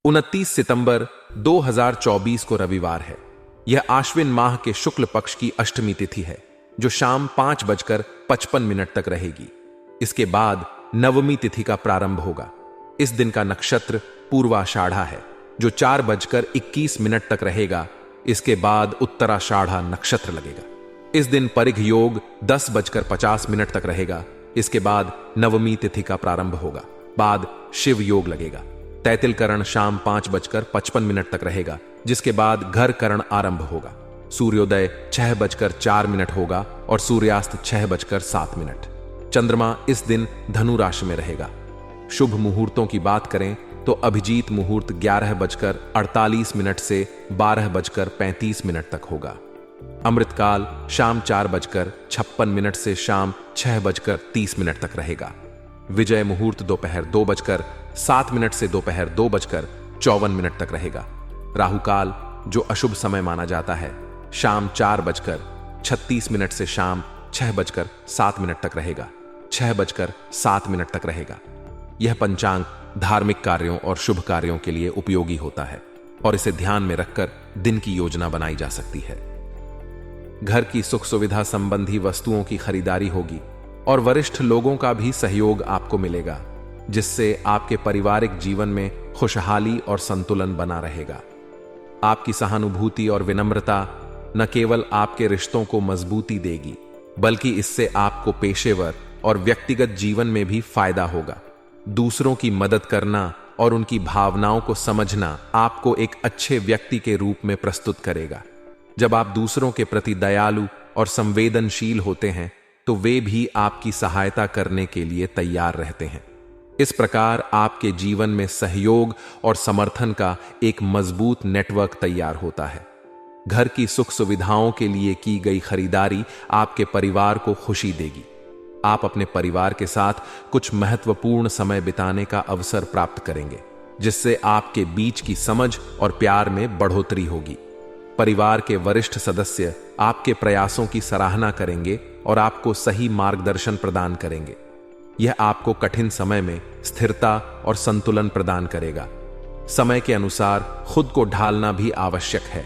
29 सितंबर 2024 को रविवार है। यह आश्विन माह के शुक्ल पक्ष की अष्टमी तिथि है जो शाम 5:55 तक रहेगी। इसके बाद नवमी तिथि का प्रारंभ होगा। इस दिन का नक्षत्र पूर्वाषाढ़ा है जो 4:21 तक रहेगा। इसके बाद उत्तराषाढ़ा नक्षत्र लगेगा। इस दिन परिघ योग 10:50 तक रहेगा। इसके बाद नवमी तिथि का प्रारंभ होगा। बाद शिव योग लगेगा। तैतिल करण शाम 5:55 तक रहेगा, जिसके बाद घर करण आरंभ होगा। सूर्योदय 6:04 होगा और सूर्यास्त 6:07। चंद्रमा इस दिन धनु राशि में रहेगा। शुभ मुहूर्तों की बात करें तो अभिजीत मुहूर्त 11:48 से 12:35 तक होगा। अमृतकाल शाम 4:56 से शाम 6:30 तक रहेगा। विजय मुहूर्त दोपहर 2:07 से दोपहर 2:54 तक रहेगा। राहुकाल जो अशुभ समय माना जाता है शाम 4:36 से शाम 6:07 तक रहेगा। 6:07 तक रहेगा। यह पंचांग धार्मिक कार्यों और शुभ कार्यों के लिए उपयोगी होता है और इसे ध्यान में रखकर दिन की योजना बनाई जा सकती है। घर की सुख सुविधा संबंधी वस्तुओं की खरीदारी होगी और वरिष्ठ लोगों का भी सहयोग आपको मिलेगा, जिससे आपके पारिवारिक जीवन में खुशहाली और संतुलन बना रहेगा। आपकी सहानुभूति और विनम्रता न केवल आपके रिश्तों को मजबूती देगी, बल्कि इससे आपको पेशेवर और व्यक्तिगत जीवन में भी फायदा होगा। दूसरों की मदद करना और उनकी भावनाओं को समझना आपको एक अच्छे व्यक्ति के रूप में प्रस्तुत करेगा। जब आप दूसरों के प्रति दयालु और संवेदनशील होते हैं तो वे भी आपकी सहायता करने के लिए तैयार रहते हैं। इस प्रकार आपके जीवन में सहयोग और समर्थन का एक मजबूत नेटवर्क तैयार होता है। घर की सुख सुविधाओं के लिए की गई खरीदारी आपके परिवार को खुशी देगी। आप अपने परिवार के साथ कुछ महत्वपूर्ण समय बिताने का अवसर प्राप्त करेंगे, जिससे आपके बीच की समझ और प्यार में बढ़ोतरी होगी। परिवार के वरिष्ठ सदस्य आपके प्रयासों की सराहना करेंगे और आपको सही मार्गदर्शन प्रदान करेंगे। यह आपको कठिन समय में स्थिरता और संतुलन प्रदान करेगा। समय के अनुसार खुद को ढालना भी आवश्यक है।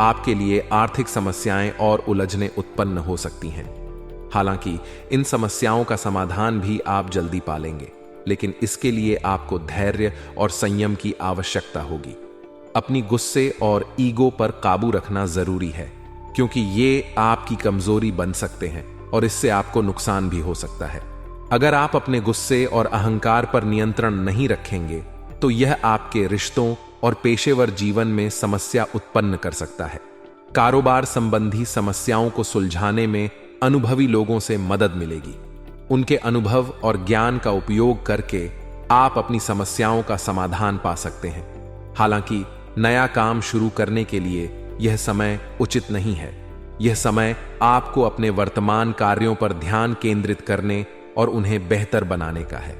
आपके लिए आर्थिक समस्याएं और उलझनें उत्पन्न हो सकती हैं। हालांकि इन समस्याओं का समाधान भी आप जल्दी पालेंगे, लेकिन इसके लिए आपको धैर्य और संयम की आवश्यकता होगी। अपनी गुस्से और ईगो पर काबू रखना जरूरी है, क्योंकि ये आपकी कमजोरी बन सकते हैं और इससे आपको नुकसान भी हो सकता है। अगर आप अपने गुस्से और अहंकार पर नियंत्रण नहीं रखेंगे तो यह आपके रिश्तों और पेशेवर जीवन में समस्या उत्पन्न कर सकता है। कारोबार संबंधी समस्याओं को सुलझाने में अनुभवी लोगों से मदद मिलेगी। उनके अनुभव और ज्ञान का उपयोग करके आप अपनी समस्याओं का समाधान पा सकते हैं। हालांकि नया काम शुरू करने के लिए यह समय उचित नहीं है। यह समय आपको अपने वर्तमान कार्यों पर ध्यान केंद्रित करने और उन्हें बेहतर बनाने का है।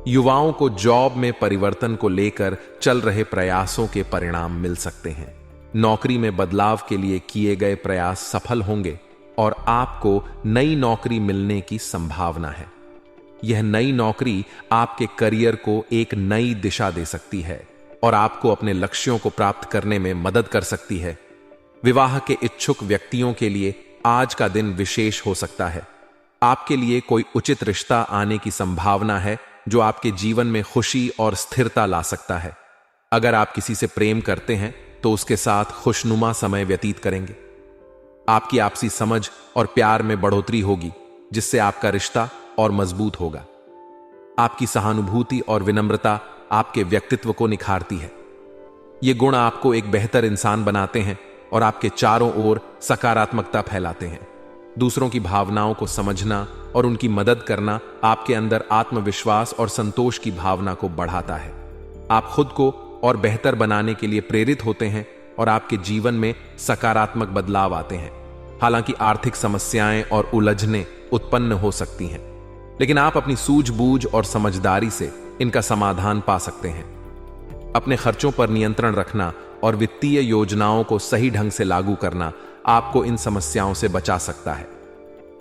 युवाओं को जॉब में परिवर्तन को लेकर चल रहे प्रयासों के परिणाम मिल सकते हैं। नौकरी में बदलाव के लिए किए गए प्रयास सफल होंगे और आपको नई नौकरी मिलने की संभावना है। यह नई नौकरी आपके करियर को एक नई दिशा दे सकती है और आपको अपने लक्ष्यों को प्राप्त करने में मदद कर सकती है। विवाह के इच्छुक व्यक्तियों के लिए आज का दिन विशेष हो सकता है। आपके लिए कोई उचित रिश्ता आने की संभावना है जो आपके जीवन में खुशी और स्थिरता ला सकता है। अगर आप किसी से प्रेम करते हैं तो उसके साथ खुशनुमा समय व्यतीत करेंगे। आपकी आपसी समझ और प्यार में बढ़ोतरी होगी, जिससे आपका रिश्ता और मजबूत होगा। आपकी सहानुभूति और विनम्रता आपके व्यक्तित्व को निखारती है। ये गुण आपको एक बेहतर इंसान बनाते हैं और आपके चारों ओर सकारात्मकता फैलाते हैं। दूसरों की भावनाओं को समझना और उनकी मदद करना आपके अंदर आत्मविश्वास और संतोष की भावना को बढ़ाता है। आप खुद को और बेहतर बनाने के लिए प्रेरित होते हैं और आपके जीवन में सकारात्मक बदलाव आते हैं। हालांकि आर्थिक समस्याएं और उलझनें उत्पन्न हो सकती हैं, लेकिन आप अपनी सूझबूझ और समझदारी से इनका समाधान पा सकते हैं। अपने खर्चों पर नियंत्रण रखना और वित्तीय योजनाओं को सही ढंग से लागू करना आपको इन समस्याओं से बचा सकता है।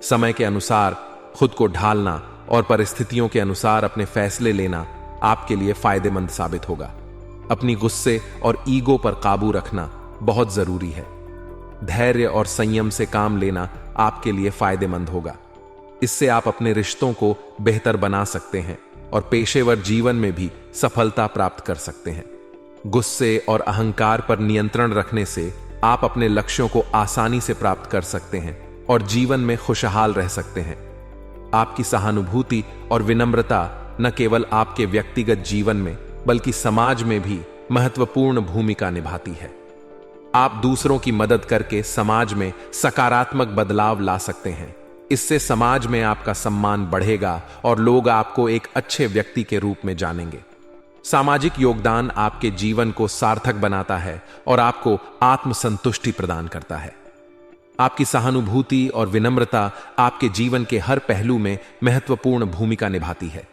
समय के अनुसार खुद को ढालना और परिस्थितियों के अनुसार अपने फैसले लेना आपके लिए फायदेमंद साबित होगा। अपनी गुस्से और ईगो पर काबू रखना बहुत जरूरी है। धैर्य और संयम से काम लेना आपके लिए फायदेमंद होगा। इससे आप अपने रिश्तों को बेहतर बना सकते हैं और पेशेवर जीवन में भी सफलता प्राप्त कर सकते हैं। गुस्से और अहंकार पर नियंत्रण रखने से आप अपने लक्ष्यों को आसानी से प्राप्त कर सकते हैं और जीवन में खुशहाल रह सकते हैं। आपकी सहानुभूति और विनम्रता न केवल आपके व्यक्तिगत जीवन में बल्कि समाज में भी महत्वपूर्ण भूमिका निभाती है। आप दूसरों की मदद करके समाज में सकारात्मक बदलाव ला सकते हैं। इससे समाज में आपका सम्मान बढ़ेगा और लोग आपको एक अच्छे व्यक्ति के रूप में जानेंगे। सामाजिक योगदान आपके जीवन को सार्थक बनाता है और आपको आत्मसंतुष्टि प्रदान करता है। आपकी सहानुभूति और विनम्रता आपके जीवन के हर पहलू में महत्वपूर्ण भूमिका निभाती है।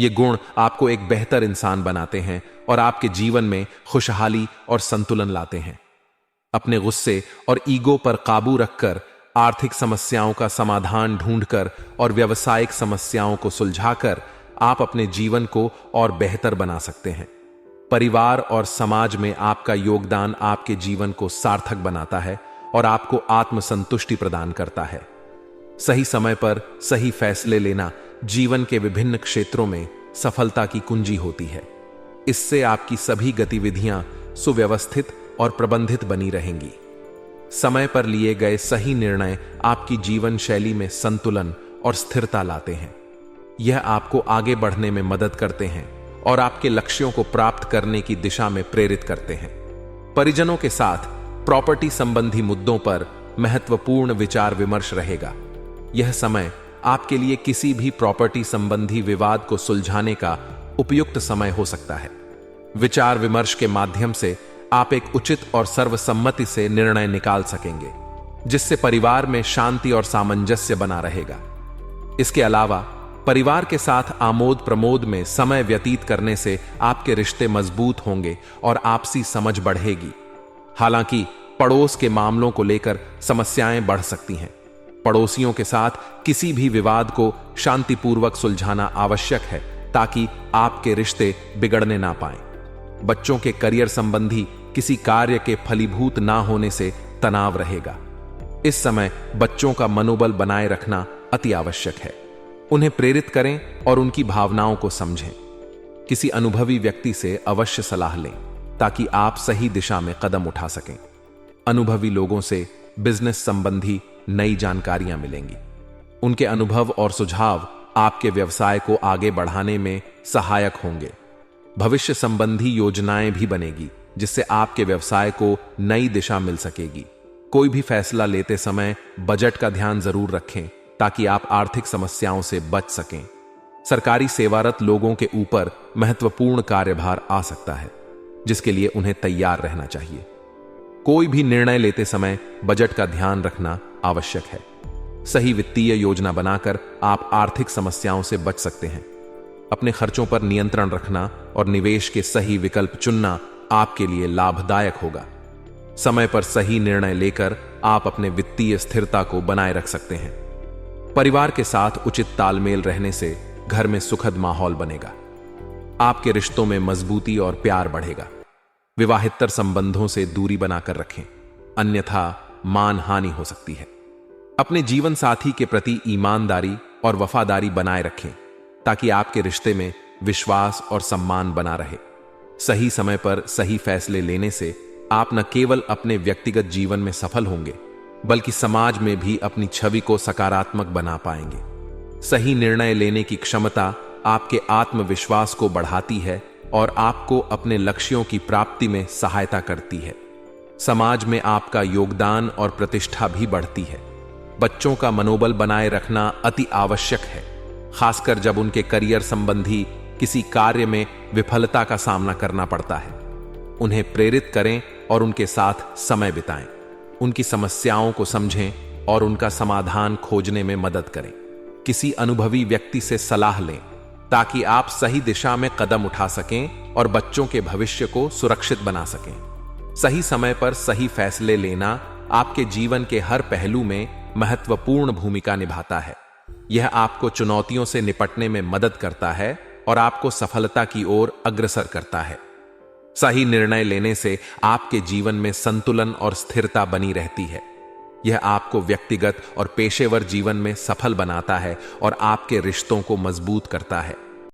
ये गुण आपको एक बेहतर इंसान बनाते हैं और आपके जीवन में खुशहाली और संतुलन लाते हैं। अपने गुस्से और ईगो पर काबू रखकर, आर्थिक समस्याओं का समाधान ढूंढकर और व्यावसायिक समस्याओं को सुलझाकर आप अपने जीवन को और बेहतर बना सकते हैं। परिवार और समाज में आपका योगदान आपके जीवन को सार्थक बनाता है और आपको आत्मसंतुष्टि प्रदान करता है। सही समय पर सही फैसले लेना जीवन के विभिन्न क्षेत्रों में सफलता की कुंजी होती है। इससे आपकी सभी गतिविधियां सुव्यवस्थित और प्रबंधित बनी रहेंगी। समय पर लिए गए सही निर्णय आपकी जीवन शैली में संतुलन और स्थिरता लाते हैं। यह आपको आगे बढ़ने में मदद करते हैं और आपके लक्ष्यों को प्राप्त करने की दिशा में प्रेरित करते हैं। परिजनों के साथ प्रॉपर्टी संबंधी मुद्दों पर महत्वपूर्ण विचार विमर्श रहेगा। यह समय आपके लिए किसी भी प्रॉपर्टी संबंधी विवाद को सुलझाने का उपयुक्त समय हो सकता है। विचार विमर्श के माध्यम से आप एक उचित और सर्वसम्मति से निर्णय निकाल सकेंगे, जिससे परिवार में शांति और सामंजस्य बना रहेगा। इसके अलावा परिवार के साथ आमोद प्रमोद में समय व्यतीत करने से आपके रिश्ते मजबूत होंगे और आपसी समझ बढ़ेगी। हालांकि पड़ोस के मामलों को लेकर समस्याएं बढ़ सकती हैं। पड़ोसियों के साथ किसी भी विवाद को शांतिपूर्वक सुलझाना आवश्यक है ताकि आपके रिश्ते बिगड़ने ना पाएं। बच्चों के करियर संबंधी किसी कार्य के फलीभूत ना होने से तनाव रहेगा। इस समय बच्चों का मनोबल बनाए रखना अति आवश्यक है। उन्हें प्रेरित करें और उनकी भावनाओं को समझें। किसी अनुभवी व्यक्ति से अवश्य सलाह लें ताकि आप सही दिशा में कदम उठा सकें। अनुभवी लोगों से बिजनेस संबंधी नई जानकारियां मिलेंगी। उनके अनुभव और सुझाव आपके व्यवसाय को आगे बढ़ाने में सहायक होंगे। भविष्य संबंधी योजनाएं भी बनेगी, जिससे आपके व्यवसाय को नई दिशा मिल सकेगी। कोई भी फैसला लेते समय बजट का ध्यान जरूर रखें ताकि आप आर्थिक समस्याओं से बच सकें। सरकारी सेवारत लोगों के ऊपर महत्वपूर्ण कार्यभार आ सकता है, जिसके लिए उन्हें तैयार रहना चाहिए। कोई भी निर्णय लेते समय बजट का ध्यान रखना आवश्यक है। सही वित्तीय योजना बनाकर आप आर्थिक समस्याओं से बच सकते हैं। अपने खर्चों पर नियंत्रण रखना और निवेश के सही विकल्प चुनना आपके लिए लाभदायक होगा। समय पर सही निर्णय लेकर आप अपने वित्तीय स्थिरता को बनाए रख सकते हैं। परिवार के साथ उचित तालमेल रहने से घर में सुखद माहौल बनेगा। आपके रिश्तों में मजबूती और प्यार बढ़ेगा। विवाहितर संबंधों से दूरी बनाकर रखें, अन्यथा मान हानि हो सकती है। अपने जीवन साथी के प्रति ईमानदारी और वफादारी बनाए रखें ताकि आपके रिश्ते में विश्वास और सम्मान बना रहे। सही समय पर सही फैसले लेने से आप न केवल अपने व्यक्तिगत जीवन में सफल होंगे, बल्कि समाज में भी अपनी छवि को सकारात्मक बना पाएंगे। सही निर्णय लेने की क्षमता आपके आत्मविश्वास को बढ़ाती है और आपको अपने लक्ष्यों की प्राप्ति में सहायता करती है। समाज में आपका योगदान और प्रतिष्ठा भी बढ़ती है। बच्चों का मनोबल बनाए रखना अति आवश्यक है, खासकर जब उनके करियर संबंधी किसी कार्य में विफलता का सामना करना पड़ता है। उन्हें प्रेरित करें और उनके साथ समय बिताएं। उनकी समस्याओं को समझें और उनका समाधान खोजने में मदद करें। किसी अनुभवी व्यक्ति से सलाह लें ताकि आप सही दिशा में कदम उठा सकें और बच्चों के भविष्य को सुरक्षित बना सकें। सही समय पर सही फैसले लेना आपके जीवन के हर पहलू में महत्वपूर्ण भूमिका निभाता है। यह आपको चुनौतियों से निपटने में मदद करता है और आपको सफलता की ओर अग्रसर करता है। सही निर्णय लेने से आपके जीवन में संतुलन और स्थिरता बनी रहती है। यह आपको व्यक्तिगत और पेशेवर जीवन में सफल बनाता है और आपके रिश्तों को मजबूत करता है।